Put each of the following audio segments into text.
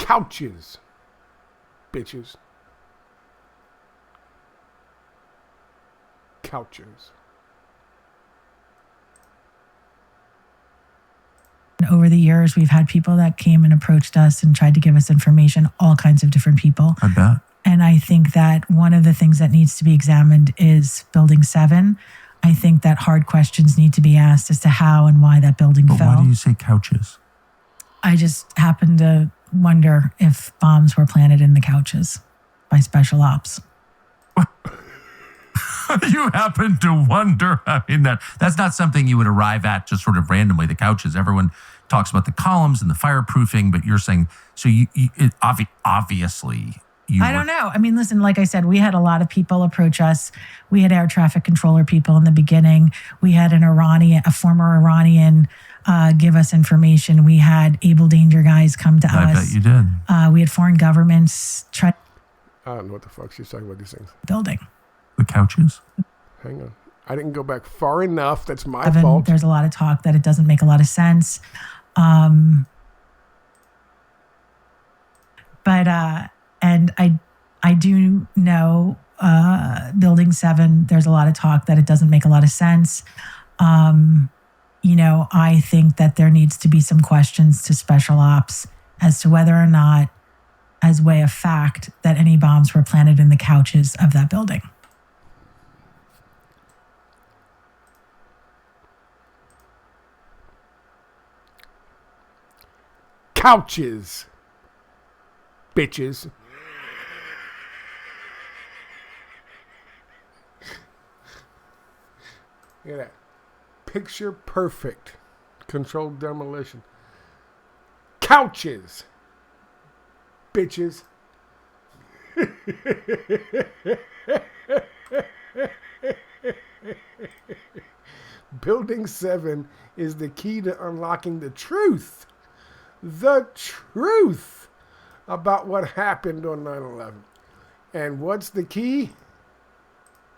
Couches, bitches. Couches. Over the years, we've had people that came and approached us and tried to give us information, all kinds of different people. I bet. And I think that one of the things that needs to be examined is Building 7. I think that hard questions need to be asked as to how and why that building fell. Why do you say couches? I just happen to wonder if bombs were planted in the couches by special ops. You happen to wonder. I mean, that's not something you would arrive at just sort of randomly. The couches, everyone talks about the columns and the fireproofing, but you're saying, so obviously I don't know. I mean, listen, like I said, we had a lot of people approach us. We had air traffic controller people in the beginning. We had a former Iranian give us information. We had Able Danger guys come to us. I bet you did. We had foreign governments try. I don't know what the fuck she's talking about these things. Building. The couches. Hang on. I didn't go back far enough. That's my fault. There's a lot of talk that it doesn't make a lot of sense. And I do know Building 7, there's a lot of talk that it doesn't make a lot of sense. I think that there needs to be some questions to special ops as to whether or not, as way of fact, that any bombs were planted in the couches of that building. Couches, bitches. Look at that. Picture perfect. Controlled demolition. Couches, bitches. Building 7 is the key to unlocking the truth. The truth about what happened on 9/11. And what's the key?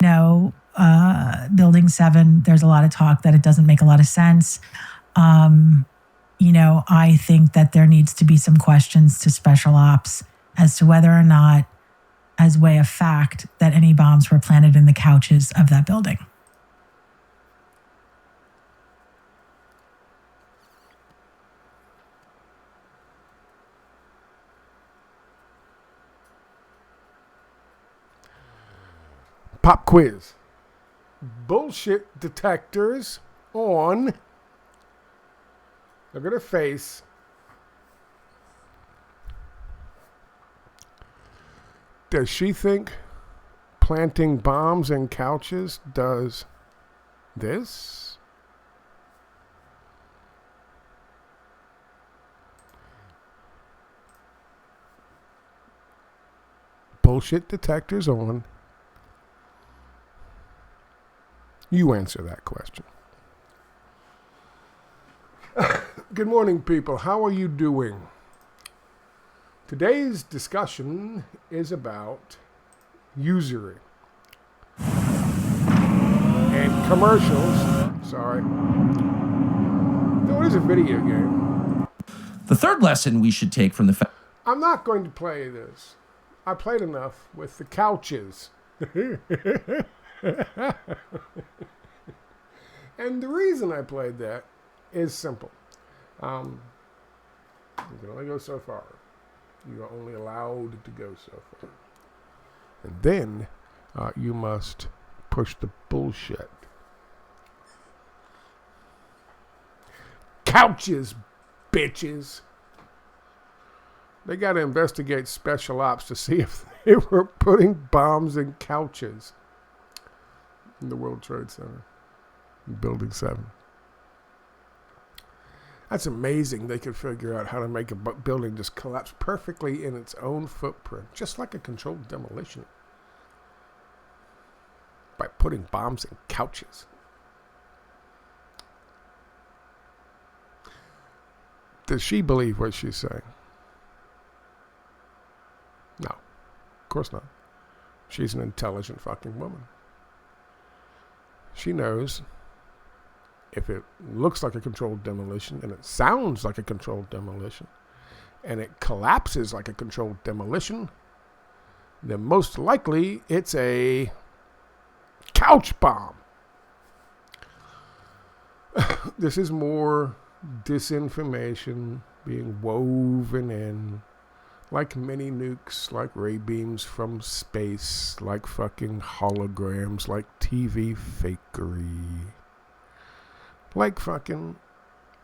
No, Building 7, there's a lot of talk that it doesn't make a lot of sense. I think that there needs to be some questions to special ops as to whether or not, as way of fact, that any bombs were planted in the couches of that building. Pop quiz. Bullshit detectors on. Look at her face. Does she think planting bombs in couches does this? Bullshit detectors on. You answer that question. Good morning, people. How are you doing? Today's discussion is about usury and commercials. Sorry. No, it is a video game. The third lesson we should take from the I'm not going to play this. I played enough with the couches. And the reason I played that is simple. You can only go so far. You are only allowed to go so far. And then you must push the bullshit. Couches, bitches. They got to investigate special ops to see if they were putting bombs in couches in the World Trade Center, in Building 7. That's amazing. They could figure out how to make a building just collapse perfectly in its own footprint, just like a controlled demolition, by putting bombs in couches. Does she believe what she's saying? No, of course not. She's an intelligent fucking woman. She knows if it looks like a controlled demolition and it sounds like a controlled demolition and it collapses like a controlled demolition, then most likely it's a couch bomb. This is more disinformation being woven in, like mini nukes, like ray beams from space, like fucking holograms, like TV fakery, like fucking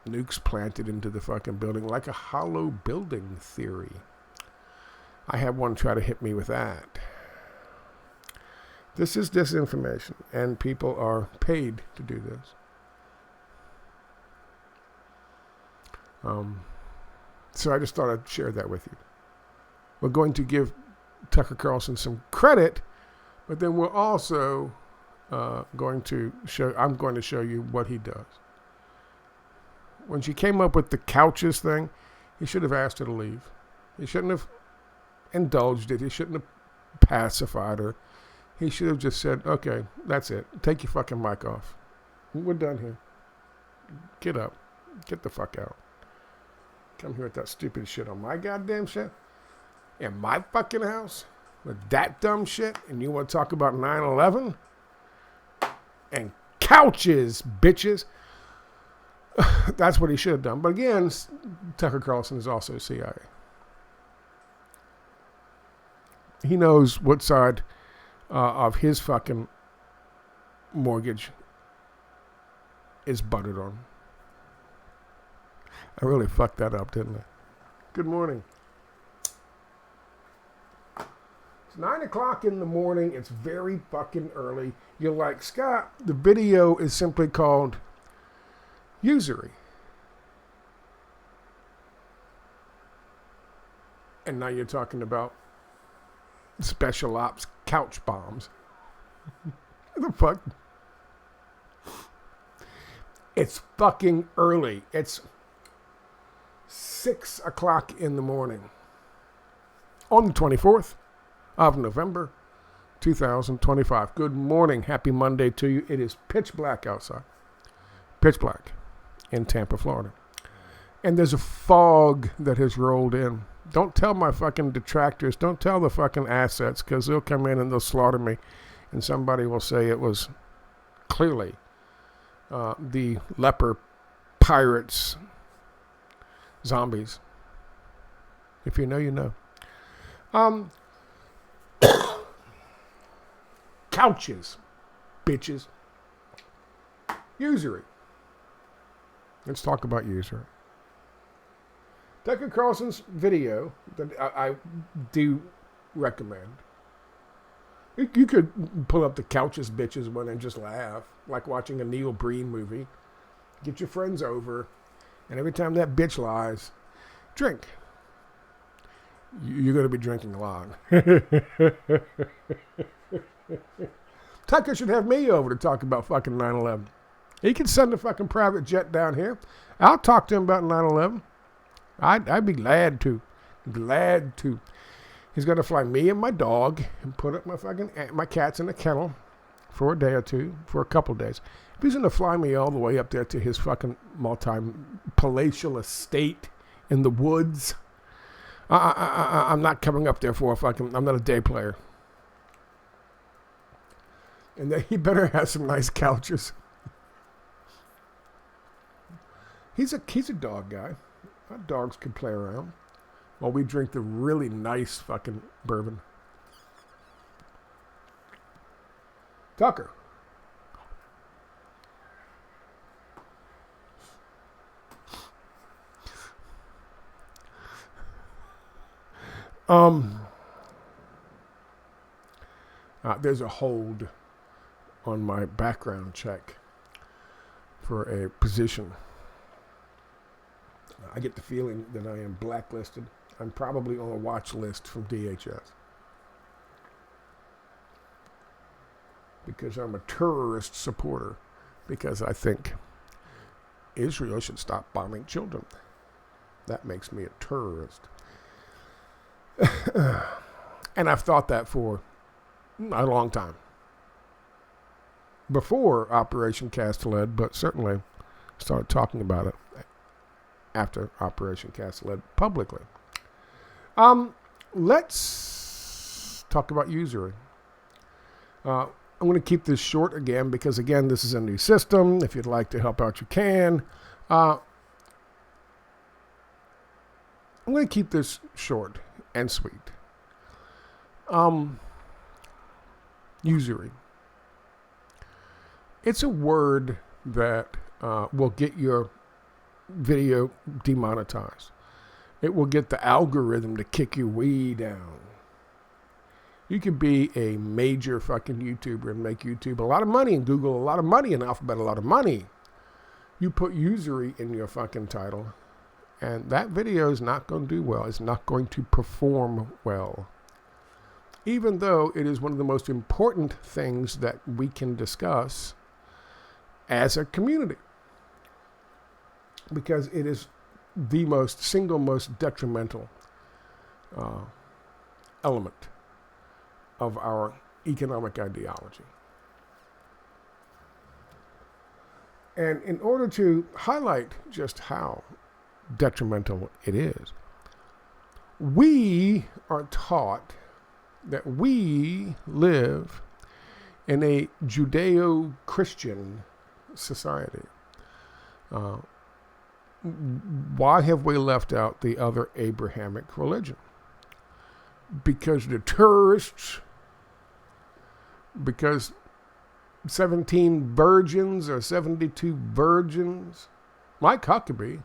nukes planted into the fucking building, like a hollow building theory. I had one try to hit me with that. This is disinformation, and people are paid to do this. So I just thought I'd share that with you. We're going to give Tucker Carlson some credit, but then we're also going to show. I'm going to show you what he does. When she came up with the couches thing, he should have asked her to leave. He shouldn't have indulged it. He shouldn't have pacified her. He should have just said, "Okay, that's it. Take your fucking mic off. We're done here. Get up. Get the fuck out. Come here with that stupid shit on my goddamn shit. In my fucking house with that dumb shit, and you want to talk about 9/11 and couches, bitches." That's what he should have done. But again, Tucker Carlson is also CIA. He knows what side of his fucking mortgage is buttered on. I really fucked that up, didn't I? Good morning. It's 9 o'clock in the morning. It's very fucking early. You're like, Scott, the video is simply called Usury. And now you're talking about special ops couch bombs. What the fuck? It's fucking early. It's 6 o'clock in the morning on the 24th of November, 2025. Good morning. Happy Monday to you. It is pitch black outside. Pitch black in Tampa, Florida. And there's a fog that has rolled in. Don't tell my fucking detractors. Don't tell the fucking assets, because they'll come in and they'll slaughter me. And somebody will say it was clearly the leper pirates, zombies. If you know, you know. Couches, bitches. Usury. Let's talk about usury. Tucker Carlson's video that I do recommend. You could pull up the couches, bitches one and just laugh, like watching a Neil Breen movie. Get your friends over, and every time that bitch lies, drink. You're going to be drinking a lot. Tucker should have me over to talk about fucking 9/11. He can send a fucking private jet down here. I'll talk to him about 9/11. I'd be glad to. Glad to. He's going to fly me and my dog and put up my cats in a kennel for a day or two, for a couple of days. If he's going to fly me all the way up there to his fucking multi-palatial estate in the woods, I'm not coming up there for a fucking, I'm not a day player. And then he better have some nice couches. He's a dog guy. Our dogs can play around while we drink the really nice fucking bourbon. Tucker. There's a hold on my background check for a position. I get the feeling that I am blacklisted. I'm probably on a watch list from DHS. Because I'm a terrorist supporter. Because I think Israel should stop bombing children. That makes me a terrorist. And I've thought that for a long time. Before Operation Cast Lead, but certainly started talking about it after Operation Cast Lead publicly. Let's talk about usury. I'm going to keep this short again because, again, this is a new system. If you'd like to help out, you can. I'm going to keep this short and sweet. Usury. It's a word that will get your video demonetized. It will get the algorithm to kick you way down. You could be a major fucking YouTuber and make YouTube a lot of money and Google a lot of money and Alphabet a lot of money. You put usury in your fucking title and that video is not going to do well. It's not going to perform well. Even though it is one of the most important things that we can discuss as a community. Because it is the single most detrimental element of our economic ideology. And in order to highlight just how detrimental it is, we are taught that we live in a Judeo-Christian society. Why have we left out the other Abrahamic religion? Because the terrorists, because 17 virgins or 72 virgins, Mike Huckabee,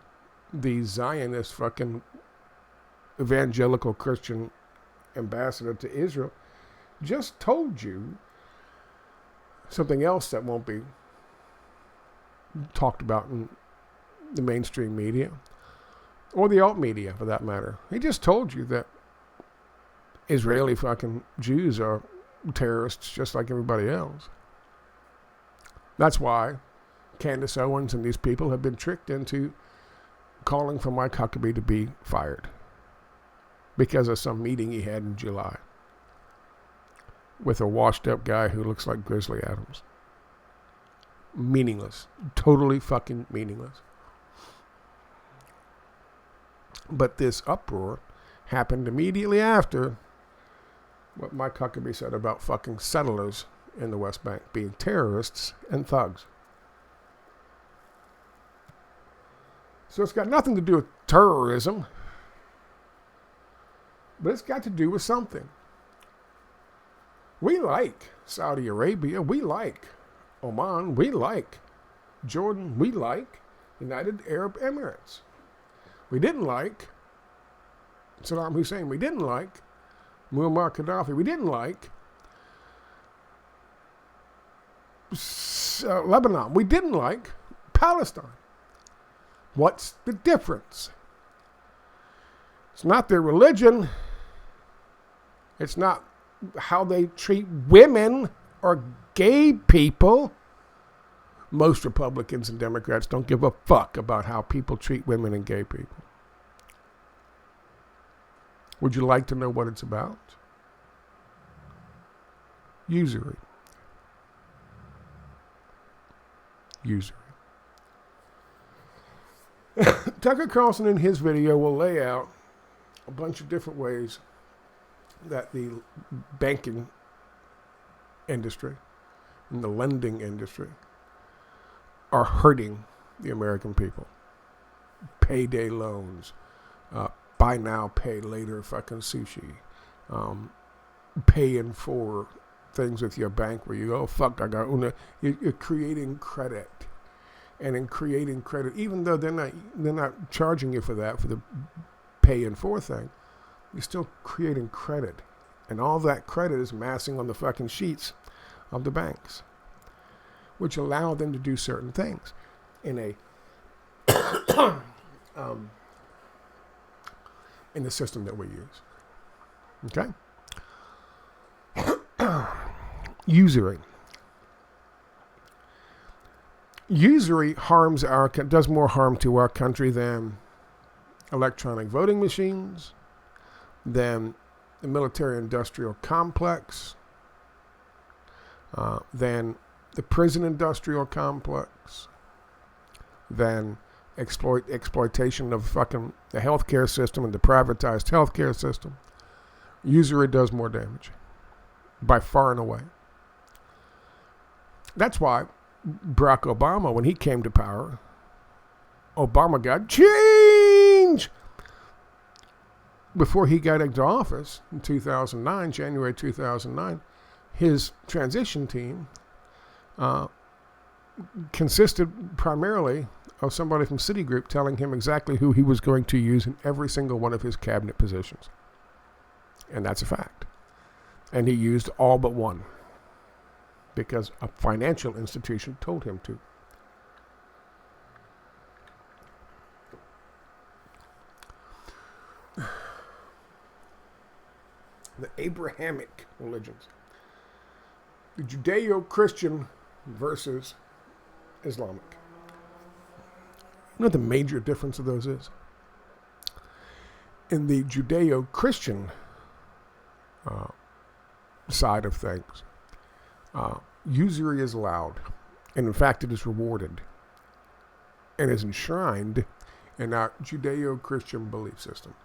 the Zionist fucking evangelical Christian ambassador to Israel, just told you something else that won't be talked about in the mainstream media or the alt media for that matter. He just told you that Israeli fucking Jews are terrorists just like everybody else. That's why Candace Owens and these people have been tricked into calling for Mike Huckabee to be fired because of some meeting he had in July with a washed up guy who looks like Grizzly Adams. Meaningless. Totally fucking meaningless. But this uproar happened immediately after what Mike Huckabee said about fucking settlers in the West Bank being terrorists and thugs. So it's got nothing to do with terrorism, but it's got to do with something. We like Saudi Arabia, we like Oman, we like Jordan, we like United Arab Emirates. We didn't like Saddam Hussein, we didn't like Muammar Gaddafi, we didn't like Lebanon, we didn't like Palestine. What's the difference? It's not their religion. It's not how they treat women or gay people. Most Republicans and Democrats don't give a fuck about how people treat women and gay people. Would you like to know what it's about? Usury. Usury. Tucker Carlson in his video will lay out a bunch of different ways that the banking industry and the lending industry are hurting the American people. Payday loans, buy now, pay later fucking sushi, paying for things with your bank where you go, oh, fuck, I got una. You're creating credit. And in creating credit, even though they're not charging you for that, for the pay in for thing, you're still creating credit. And all that credit is massing on the fucking sheets of the banks, which allow them to do certain things in a in the system that we use. Okay? Usury. Usury does more harm to our country than electronic voting machines, than the military-industrial complex, than the prison industrial complex, than exploitation of fucking the healthcare system and the privatized healthcare system. Usury does more damage, by far and away. That's why Barack Obama, when he came to power, Obama got change. Before he got into office in 2009, January 2009, his transition team consisted primarily of somebody from Citigroup telling him exactly who he was going to use in every single one of his cabinet positions. And that's a fact. And he used all but one because a financial institution told him to. The Abrahamic religions. The Judeo-Christian versus Islamic. You know what the major difference of those is? In the Judeo-Christian side of things, usury is allowed, and in fact it is rewarded and is enshrined in our Judeo-Christian belief system.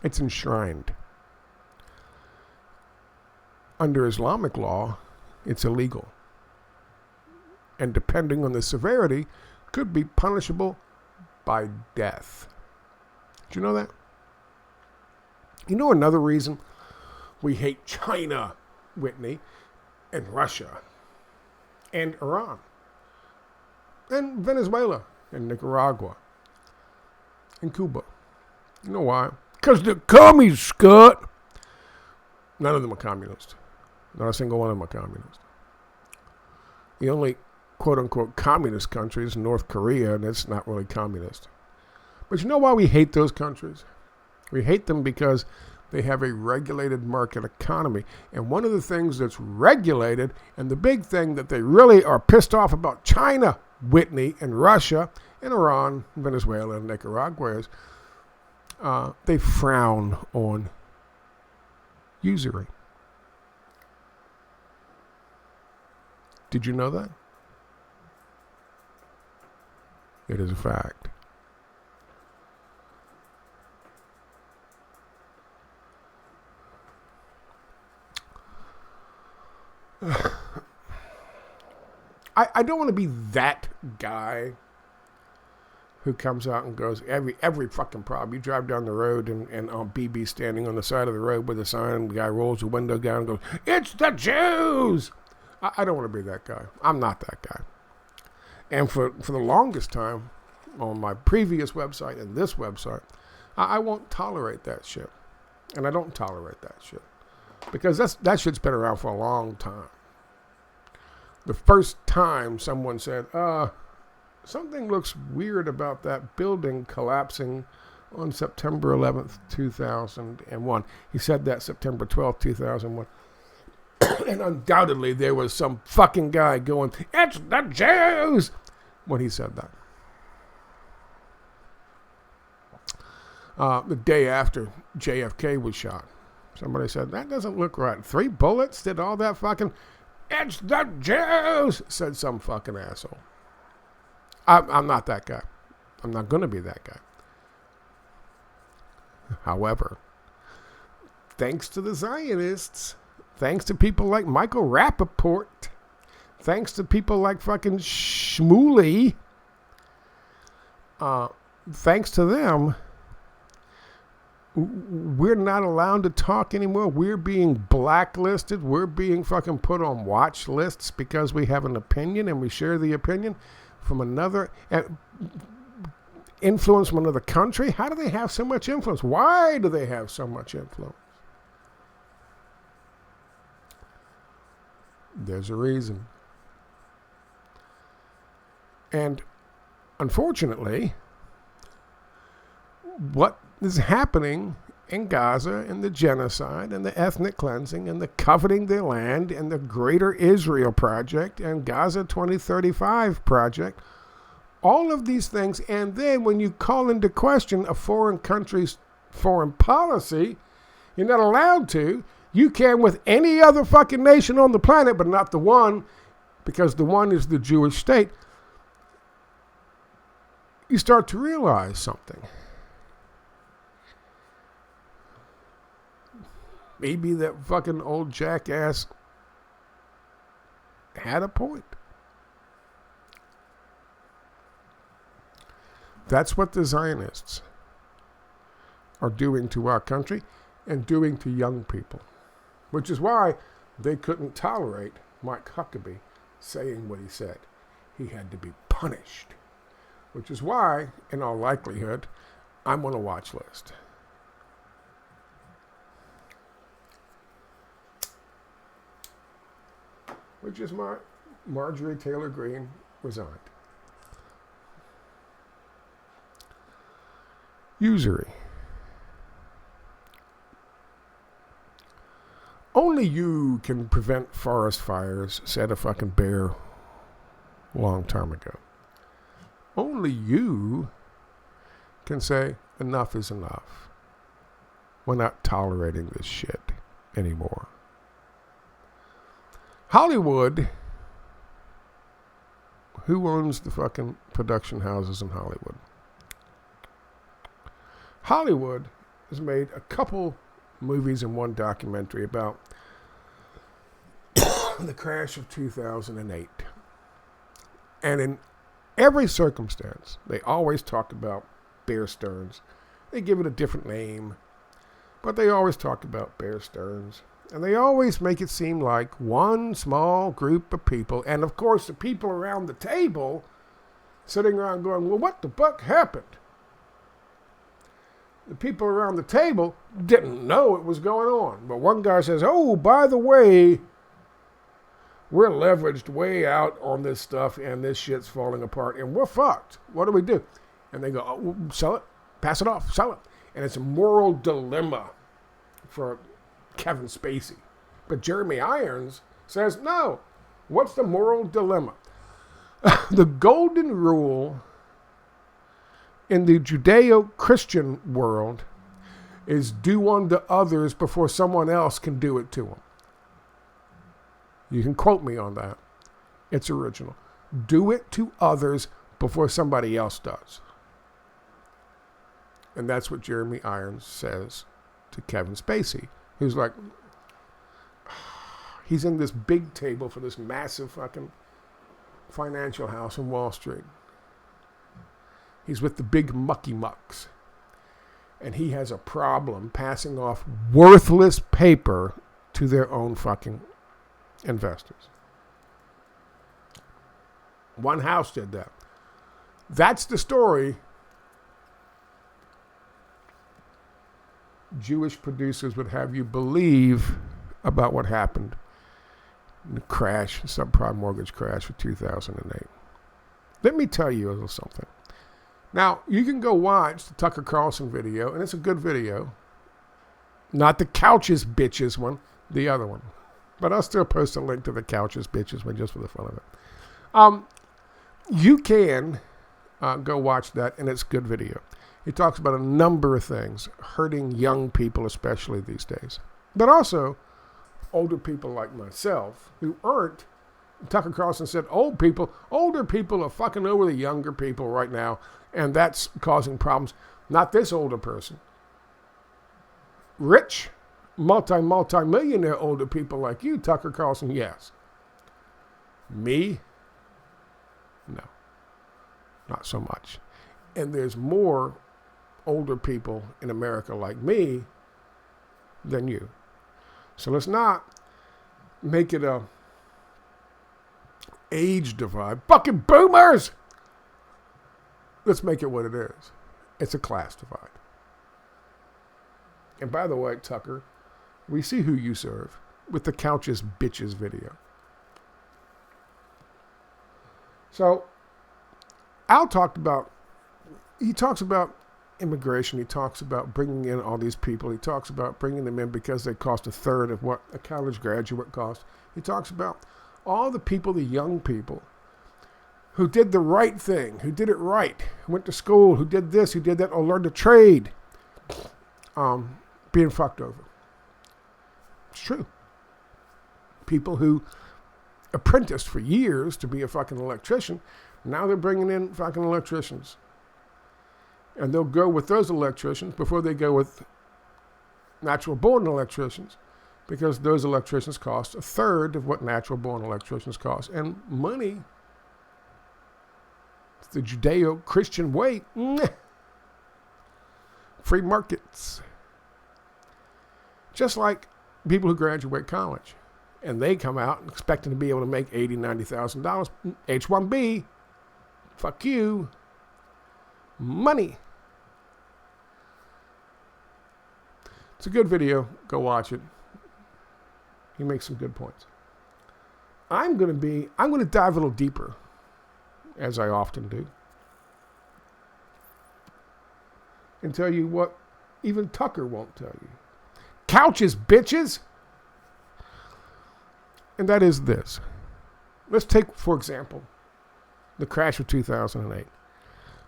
It's enshrined. Under Islamic law, it's illegal. And depending on the severity, could be punishable by death. Did you know that? You know another reason we hate China, Whitney, and Russia, and Iran, and Venezuela, and Nicaragua, and Cuba. You know why? Because they're commies, Scott. None of them are communist. Not a single one of them are communist. The only quote-unquote communist country is North Korea, and it's not really communist. But you know why we hate those countries? We hate them because they have a regulated market economy. And one of the things that's regulated, and the big thing that they really are pissed off about China, Whitney, and Russia, and Iran, Venezuela, and Nicaragua is they frown on usury. Did you know that? It is a fact. I don't want to be that guy who comes out and goes, every fucking problem. You drive down the road and BB standing on the side of the road with a sign, and the guy rolls the window down and goes, "It's the Jews!" I don't want to be that guy. I'm not that guy. And for the longest time, on my previous website and this website, I won't tolerate that shit. And I don't tolerate that shit. Because that shit's been around for a long time. The first time someone said, something looks weird about that building collapsing on September 11th, 2001. He said that September 12th, 2001. And undoubtedly there was some fucking guy going, "It's the Jews!" when he said that. The day after JFK was shot, somebody said, "That doesn't look right. 3 bullets did all that fucking..." "It's the Jews!" said some fucking asshole. I'm not that guy. I'm not going to be that guy. However, thanks to the Zionists, thanks to people like Michael Rappaport, thanks to people like fucking Shmuley, thanks to them, we're not allowed to talk anymore. We're being blacklisted. We're being fucking put on watch lists because we have an opinion and we share the opinion from another influence from another country. How do they have so much influence? Why do they have so much influence? There's a reason. And unfortunately, what is happening in Gaza and the genocide and the ethnic cleansing and the coveting their land and the Greater Israel Project and Gaza 2035 Project, all of these things, and then when you call into question a foreign country's foreign policy, you're not allowed to. You can with any other fucking nation on the planet, but not the one, because the one is the Jewish state. you start to realize something. Maybe that fucking old jackass had a point. That's what the Zionists are doing to our country and doing to young people, which is why they couldn't tolerate Mike Huckabee saying what he said. He had to be punished, which is why, in all likelihood, I'm on a watch list. Which is my Marjorie Taylor Greene resigned. Usury. Only you can prevent forest fires, said a fucking bear a long time ago. Only you can say enough is enough. We're not tolerating this shit anymore. Hollywood, who owns the fucking production houses in Hollywood? Hollywood has made a couple movies and one documentary about the crash of 2008. And in every circumstance, they always talk about Bear Stearns. They give it a different name, but they always talk about Bear Stearns. And they always make it seem like one small group of people. And of course, the people around the table sitting around going, well, what the fuck happened? The people around the table didn't know what was going on. But one guy says, oh, by the way, we're leveraged way out on this stuff and this shit's falling apart and we're fucked. What do we do? And they go, oh, we'll sell it, pass it off, sell it. And it's a moral dilemma for Kevin Spacey. But Jeremy Irons says, no, what's the moral dilemma? The golden rule in the Judeo-Christian world is do unto others before someone else can do it to them. You can quote me on that. It's original. Do it to others before somebody else does. And that's what Jeremy Irons says to Kevin Spacey, who's like, he's in this big table for this massive fucking financial house in Wall Street. He's with the big mucky mucks. And he has a problem passing off worthless paper to their own fucking investors. One house did that. That's the story Jewish producers would have you believe about what happened in the crash, subprime mortgage crash of 2008. Let me tell you a little something. Now, you can go watch the Tucker Carlson video, and it's a good video. Not the Couches Bitches one, the other one. But I'll still post a link to the Couches Bitches one just for the fun of it. You can go watch that, and it's a good video. He talks about a number of things, hurting young people especially these days. But also older people like myself who aren't. Tucker Carlson said older people are fucking over the younger people right now, and that's causing problems. Not this older person. Rich, multi-millionaire older people like you, Tucker Carlson, yes. Me? No. Not so much. And there's more older people in America like me than you. So let's not make it a age divide. Fucking boomers! Let's make it what it is. It's a class divide. And by the way, Tucker, we see who you serve with the Couches Bitches video. So, Al talks about immigration. He talks about bringing in all these people. He talks about bringing them in because they cost a third of what a college graduate costs. He talks about all the people, the young people, who did the right thing, who did it right, who went to school, who did this, who did that, or learned a trade, being fucked over. It's true. People who apprenticed for years to be a fucking electrician, now they're bringing in fucking electricians And they'll go with those electricians before they go with natural-born electricians, because those electricians cost a third of what natural-born electricians cost. And money, it's the Judeo-Christian way. Free markets. Just like people who graduate college, and they come out expecting to be able to make $80,000, $90,000. H-1B. Fuck you. Money. It's a good video. Go watch it. He makes some good points. I'm going to dive a little deeper, as I often do, and tell you what even Tucker won't tell you. Couches, bitches! And that is this. Let's take, for example, the crash of 2008.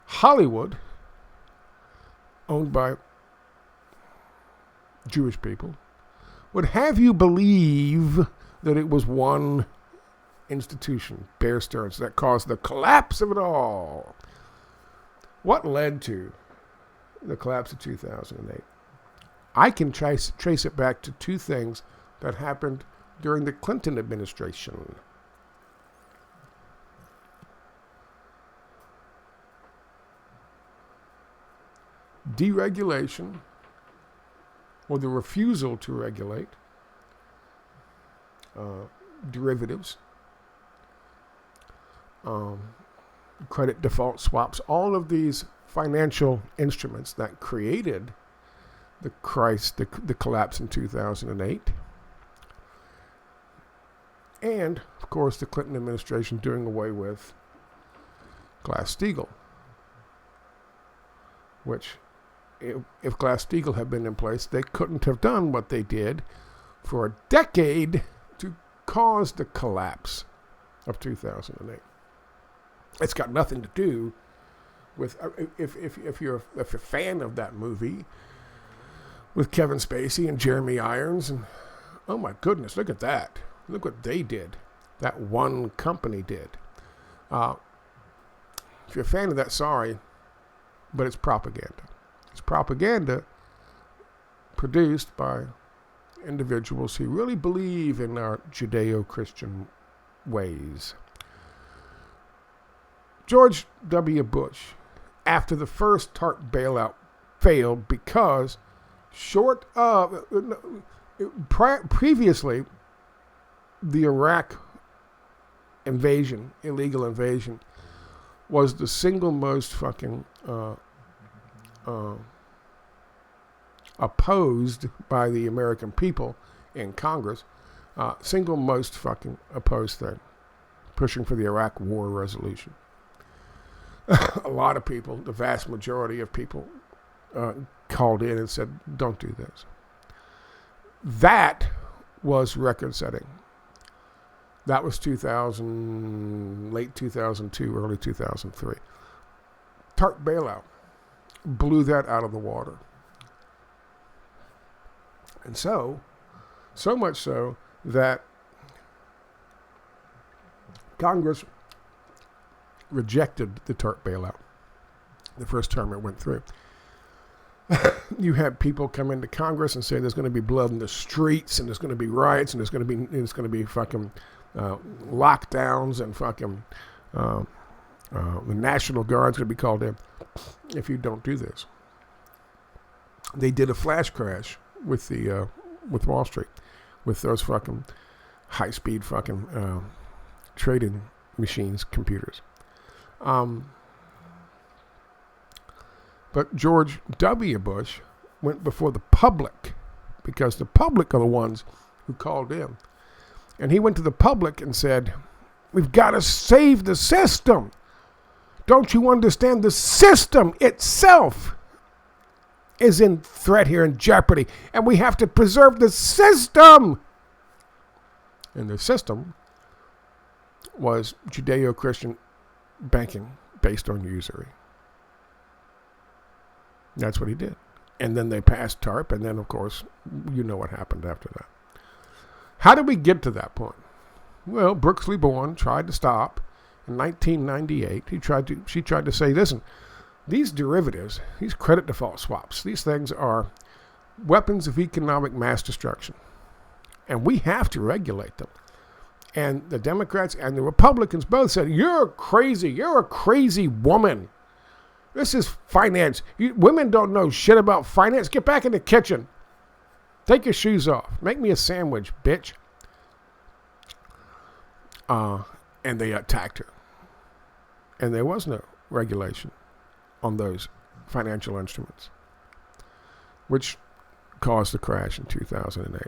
Hollywood, owned by Jewish people, would have you believe that it was one institution, Bear Stearns, that caused the collapse of it all. What led to the collapse of 2008? I can trace it back to two things that happened during the Clinton administration. Deregulation, or the refusal to regulate derivatives, credit default swaps, all of these financial instruments that created the collapse in 2008. And, of course, the Clinton administration doing away with Glass-Steagall, which, if Glass-Steagall had been in place, they couldn't have done what they did for a decade to cause the collapse of 2008. It's got nothing to do with, if you're a fan of that movie, with Kevin Spacey and Jeremy Irons, and oh my goodness, look at that. Look what they did. That one company did. If you're a fan of that, sorry, but it's propaganda. It's propaganda produced by individuals who really believe in our Judeo-Christian ways. George W. Bush, after the first TARP bailout, failed because previously, the Iraq invasion, illegal invasion, was the single most fucking opposed by the American people in Congress, single most fucking opposed thing, pushing for the Iraq war resolution. A lot of people, the vast majority of people, called in and said, don't do this. That was record-setting. That was late 2002, early 2003. TARP bailout blew that out of the water. And so much so that Congress rejected the TARP bailout the first term it went through. You had people come into Congress and say there's going to be blood in the streets, and there's going to be riots, and it's going to be fucking lockdowns, and fucking the National Guard's going to be called in if you don't do this. They did a flash crash with Wall Street, with those fucking high-speed fucking trading machines, computers. But George W. Bush went before the public, because the public are the ones who called in. And he went to the public and said, we've got to save the system. Don't you understand? The system itself is in threat here, in jeopardy. And we have to preserve the system. And the system was Judeo-Christian banking based on usury. That's what he did. And then they passed TARP, and then, of course, you know what happened after that. How did we get to that point? Well, Brooksley Born tried to stop in 1998. She tried to say, listen, These derivatives, these credit default swaps, these things are weapons of economic mass destruction. And we have to regulate them. And the Democrats and the Republicans both said, you're crazy. You're a crazy woman. This is finance. Women don't know shit about finance. Get back in the kitchen. Take your shoes off. Make me a sandwich, bitch. And they attacked her. And there was no regulation on those financial instruments, which caused the crash in 2008.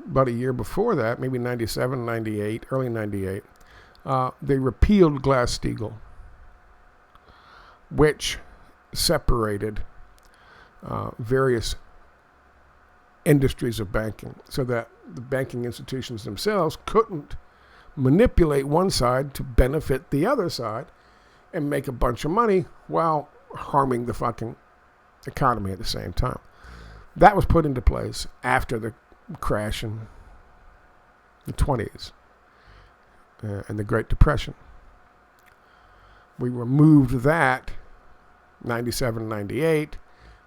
About a year before that, maybe 97, 98, early 98, they repealed Glass-Steagall, which separated various industries of banking so that the banking institutions themselves couldn't manipulate one side to benefit the other side and make a bunch of money while harming the fucking economy at the same time. That was put into place after the crash in the 20s and the Great Depression. We removed that 97, 98.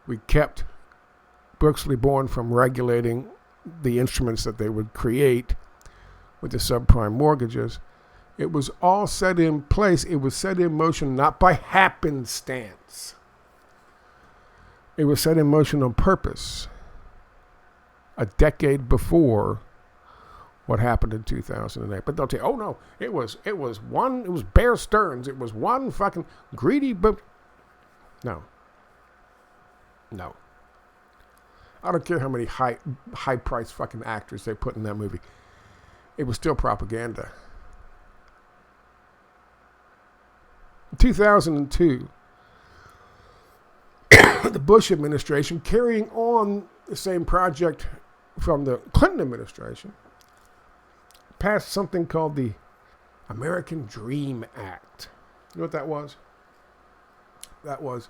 We kept Brooksley Born from regulating the instruments that they would create with the subprime mortgages. It was all set in place. It was set in motion not by happenstance. It was set in motion on purpose a decade before what happened in 2008. But they'll tell you, oh no, it was Bear Stearns. It was one fucking greedy, but no. I don't care how many high priced fucking actors they put in that movie. It was still propaganda. In 2002, the Bush administration, carrying on the same project from the Clinton administration, passed something called the American Dream Act. You know what that was? That was,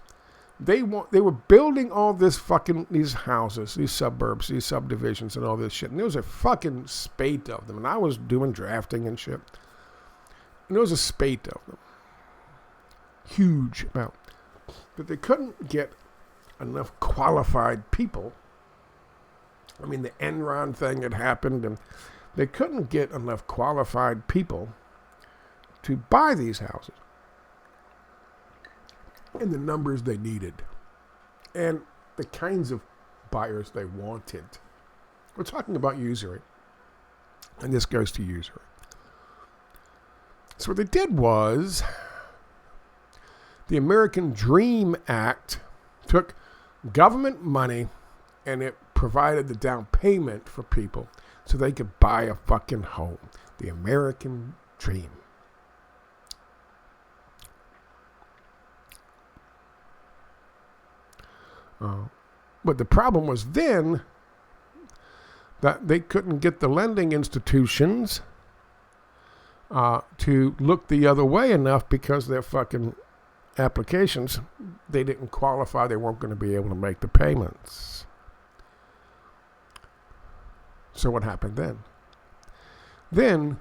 they were building all these houses, these suburbs, these subdivisions and all this shit. And there was a fucking spate of them. And I was doing drafting and shit. And there was a spate of them. Huge amount. But they couldn't get enough qualified people. I mean, the Enron thing had happened, and they couldn't get enough qualified people to buy these houses in the numbers they needed and the kinds of buyers they wanted. We're talking about usury, and this goes to usury. So what they did was the American Dream Act took government money and it provided the down payment for people so they could buy a fucking home. The American Dream. But the problem was then that they couldn't get the lending institutions to look the other way enough because their fucking applications, they didn't qualify. They weren't going to be able to make the payments. So what happened then? Then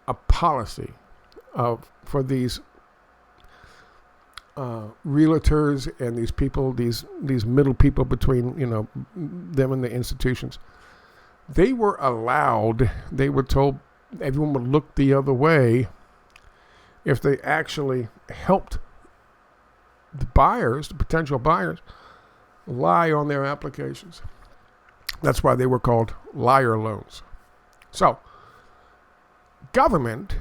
a policy for these realtors and these people, these middle people between, them and the institutions, they were told everyone would look the other way if they actually helped the potential buyers, lie on their applications. That's why they were called liar loans. So, government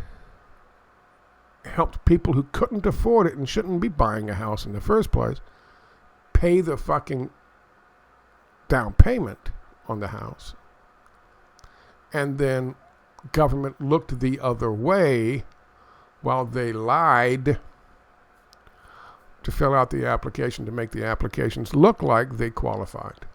helped people who couldn't afford it and shouldn't be buying a house in the first place pay the fucking down payment on the house. And then government looked the other way while they lied to fill out the application, to make the applications look like they qualified.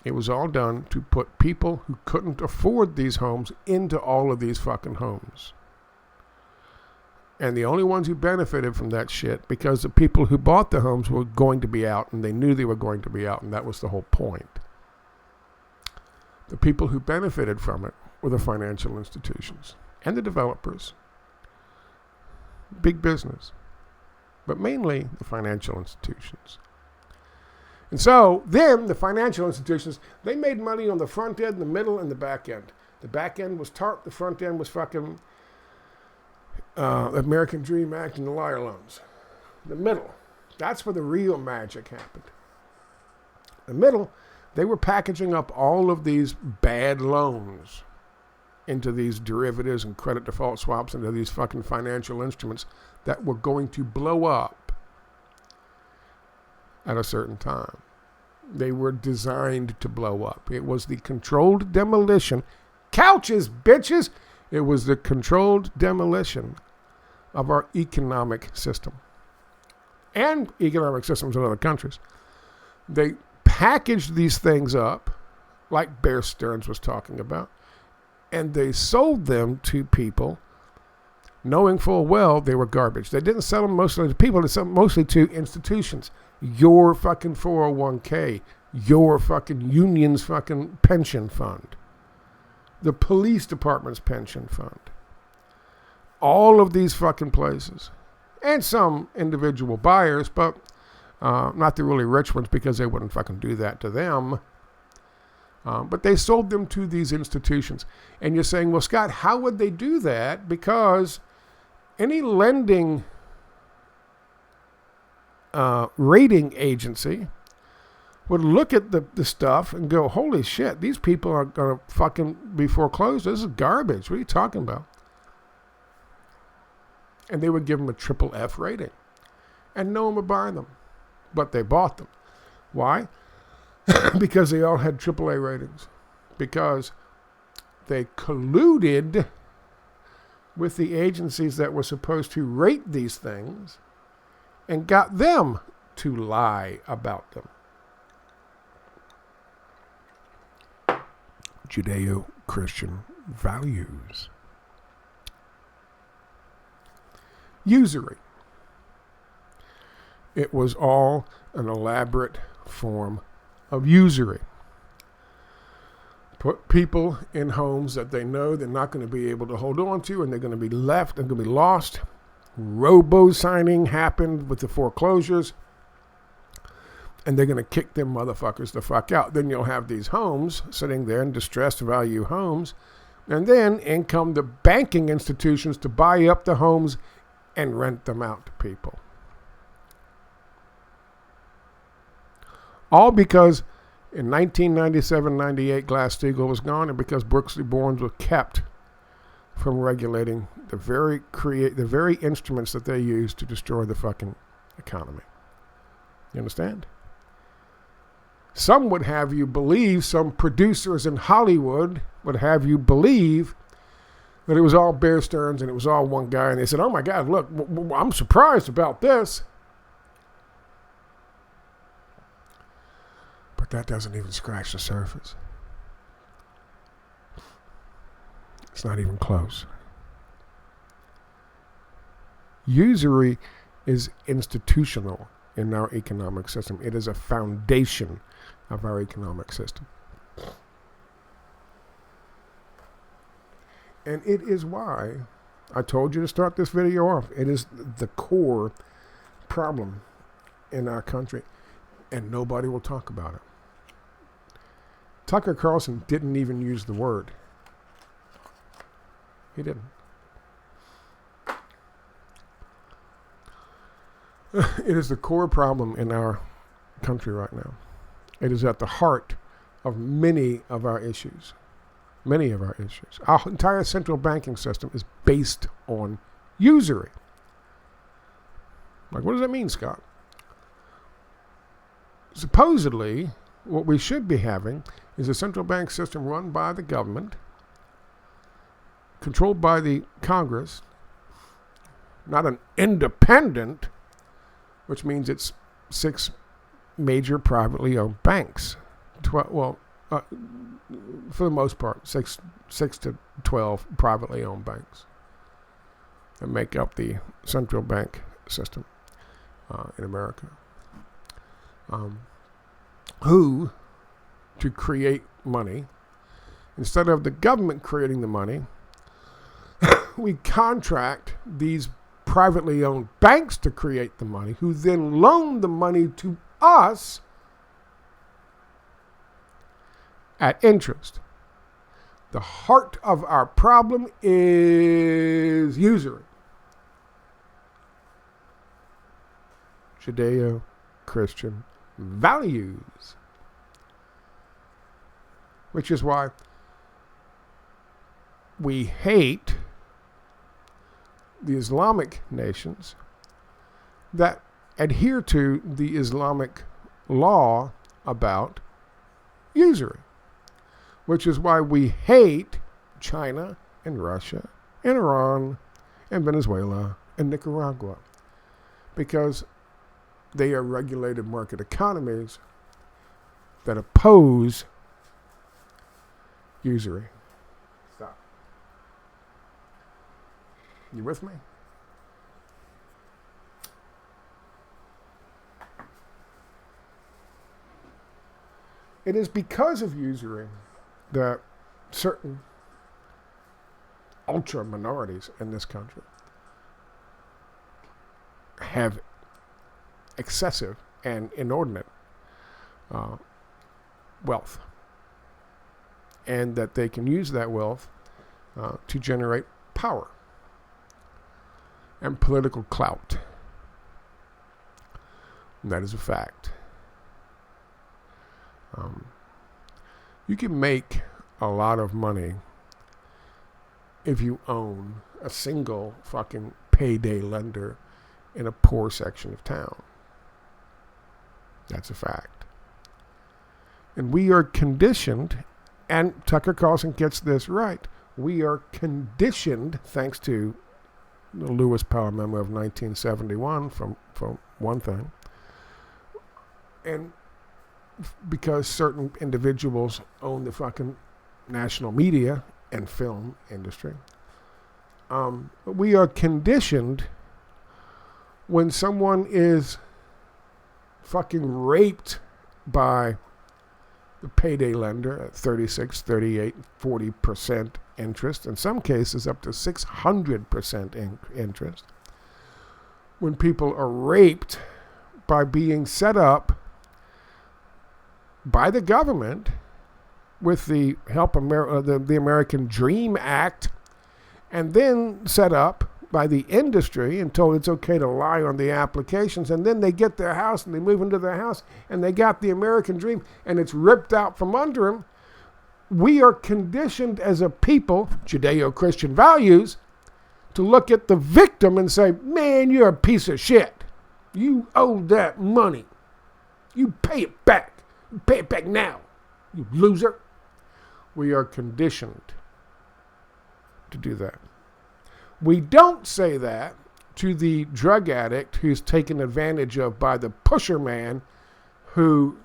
It was all done to put people who couldn't afford these homes into all of these fucking homes. And the only ones who benefited from that shit, because the people who bought the homes were going to be out, and they knew they were going to be out, and that was the whole point. The people who benefited from it were the financial institutions and the developers. big business, but mainly the financial institutions. And so then the financial institutions, they made money on the front end, the middle, and the back end. The back end was TARP, the front end was fucking American Dream Act and the liar loans. The middle, that's where the real magic happened. The middle, they were packaging up all of these bad loans into these derivatives and credit default swaps, into these fucking financial instruments that were going to blow up at a certain time. They were designed to blow up. It was the controlled demolition. Couches, bitches! It was the controlled demolition of our economic system and economic systems in other countries. They packaged these things up like Bear Stearns was talking about, and they sold them to people knowing full well they were garbage. They didn't sell them mostly to people, they sold them mostly to institutions. Your fucking 401k, your fucking union's fucking pension fund, the police department's pension fund. All of these fucking places. And some individual buyers, but not the really rich ones because they wouldn't fucking do that to them. But they sold them to these institutions. And you're saying, well, Scott, how would they do that? Because any lending rating agency would look at the stuff and go, holy shit, these people are going to fucking be foreclosed. This is garbage. What are you talking about? And they would give them a triple F rating. And no one would buy them. But they bought them. Why? Because they all had AAA ratings. Because they colluded with the agencies that were supposed to rate these things and got them to lie about them. Judeo-Christian values. Usury. It was all an elaborate form of usury. Put people in homes that they know they're not going to be able to hold on to, and they're going to be left and going to be lost. Robo-signing happened with the foreclosures, and they're going to kick them motherfuckers the fuck out. Then you'll have these homes sitting there in distressed value homes, and then in come the banking institutions to buy up the homes and rent them out to people. All because in 1997-98 Glass-Steagall was gone, and because Brooksley Borns were kept from regulating the very instruments that they used to destroy the fucking economy. You understand? Some would have you believe, some producers in Hollywood would have you believe that it was all Bear Stearns and it was all one guy, and they said, oh my God, look, I'm surprised about this. But that doesn't even scratch the surface. It's not even close. Usury is institutional in our economic system. It is a foundation of our economic system. And it is why I told you to start this video off. It is the core problem in our country, and nobody will talk about it. Tucker Carlson didn't even use the word. He didn't. It is the core problem in our country right now. It is at the heart of many of our issues. Many of our issues. Our entire central banking system is based on usury. Like, what does that mean, Scott? Supposedly, what we should be having is a central bank system run by the government, controlled by the Congress, not an independent, which means it's 6 major privately owned banks. For the most part, 6 to 12 privately owned banks that make up the central bank system in America. Who, to create money, instead of the government creating the money, we contract these privately owned banks to create the money, who then loan the money to us at interest. The heart of our problem is usury. Judaeo Christian values. Which is why we hate the Islamic nations that adhere to the Islamic law about usury. Which is why we hate China and Russia and Iran and Venezuela and Nicaragua. Because they are regulated market economies that oppose usury. Stop. You with me? It is because of usury that certain ultra minorities in this country have excessive and inordinate wealth, and that they can use that wealth to generate power and political clout. And that is a fact. You can make a lot of money if you own a single fucking payday lender in a poor section of town. That's a fact. And we are conditioned, and Tucker Carlson gets this right, we are conditioned, thanks to the Lewis Powell memo of 1971, from one thing, and because certain individuals own the fucking national media and film industry, we are conditioned when someone is fucking raped by the payday lender at 36, 38, 40% interest, in some cases up to 600% interest, when people are raped by being set up by the government with the help the American Dream Act, and then set up by the industry and told it's okay to lie on the applications, and then they get their house and they move into their house and they got the American dream and it's ripped out from under them. We are conditioned as a people, Judeo-Christian values, to look at the victim and say, man, you're a piece of shit. You owe that money. You pay it back. Pay it back now, you loser. We are conditioned to do that. We don't say that to the drug addict who's taken advantage of by the pusher man who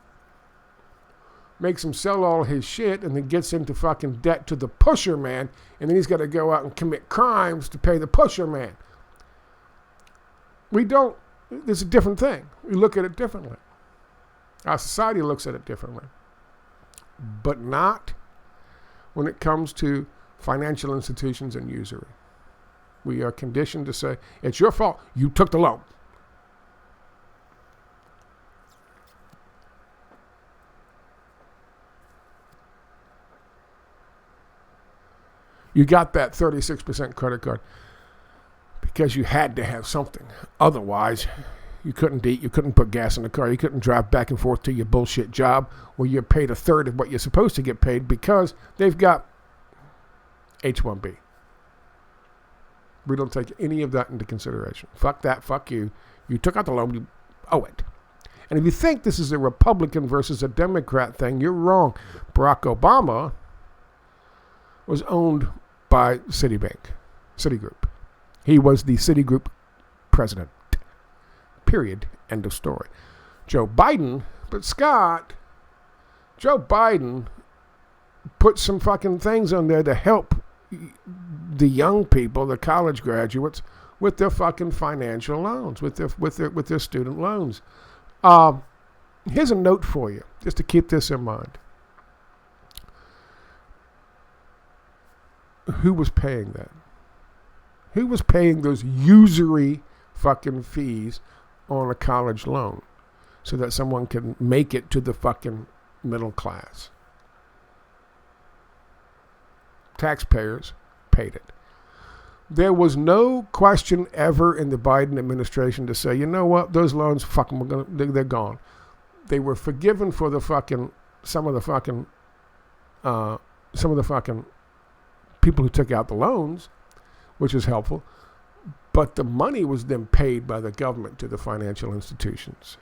makes him sell all his shit and then gets into fucking debt to the pusher man, and then he's got to go out and commit crimes to pay the pusher man. We don't. It's a different thing. We look at it differently. Our society looks at it differently, but not when it comes to financial institutions and usury. We are conditioned to say, it's your fault. You took the loan. You got that 36% credit card because you had to have something. Otherwise, you couldn't eat, you couldn't put gas in the car, you couldn't drive back and forth to your bullshit job where you're paid a third of what you're supposed to get paid because they've got H-1B. We don't take any of that into consideration. Fuck that, fuck you. You took out the loan, you owe it. And if you think this is a Republican versus a Democrat thing, you're wrong. Barack Obama was owned by Citigroup. He was the Citigroup president. Period. End of story. Joe Biden put some fucking things on there to help the young people, the college graduates, with their fucking financial loans, with their student loans. Here's a note for you, just to keep this in mind. Who was paying that? Who was paying those usury fucking fees on a college loan so that someone can make it to the fucking middle class? Taxpayers paid it. There was no question ever in the Biden administration to say, you know what, those loans, fucking, they're gone. They were forgiven for the fucking some of the fucking people who took out the loans, which is helpful. But the money was then paid by the government to the financial institutions.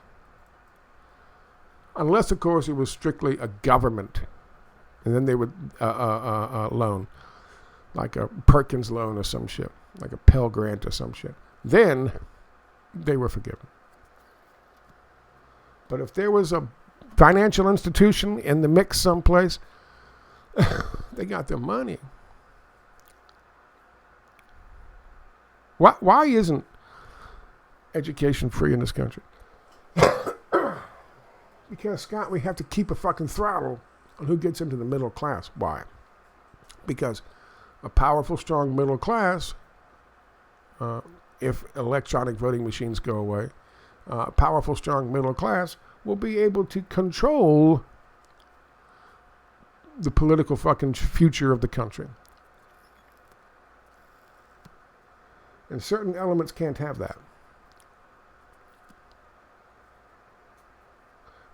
Unless, of course, it was strictly a government. And then they would loan, like a Perkins loan or some shit, like a Pell Grant or some shit. Then they were forgiven. But if there was a financial institution in the mix someplace, they got their money. Why isn't education free in this country? Because, Scott, we have to keep a fucking throttle on who gets into the middle class. Why? Because a powerful, strong middle class, if electronic voting machines go away, a powerful, strong middle class will be able to control the political fucking future of the country. And certain elements can't have that.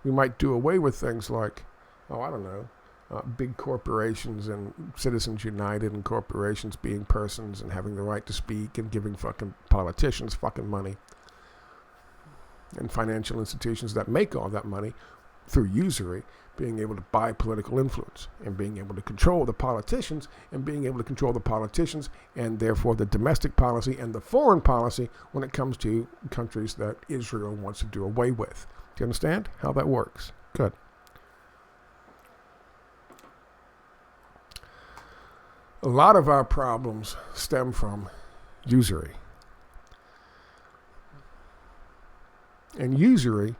We might do away with things like, big corporations and Citizens United and corporations being persons and having the right to speak and giving fucking politicians fucking money. And financial institutions that make all that money through usury being able to buy political influence and being able to control the politicians and being able to control the politicians and therefore the domestic policy and the foreign policy when it comes to countries that Israel wants to do away with. Do you understand how that works? Good. A lot of our problems stem from usury. And usury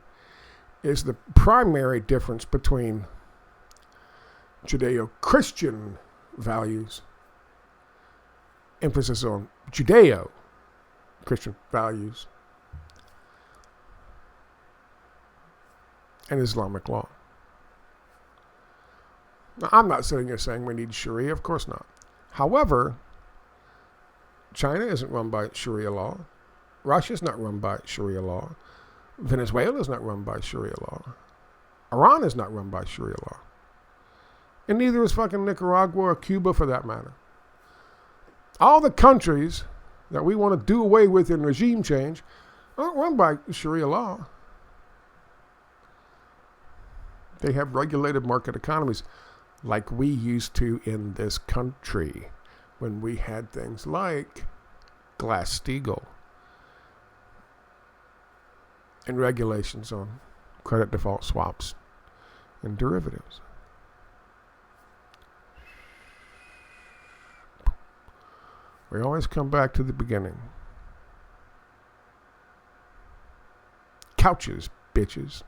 is the primary difference between Judeo-Christian values, emphasis on Judeo-Christian values, and Islamic law. Now, I'm not sitting here saying we need Sharia, of course not. However, China isn't run by Sharia law. Russia's not run by Sharia law. Venezuela is not run by Sharia law. Iran is not run by Sharia law. And neither is fucking Nicaragua or Cuba for that matter. All the countries that we want to do away with in regime change aren't run by Sharia law. They have regulated market economies like we used to in this country when we had things like Glass-Steagall and regulations on credit default swaps and derivatives. We always come back to the beginning. Couches, bitches.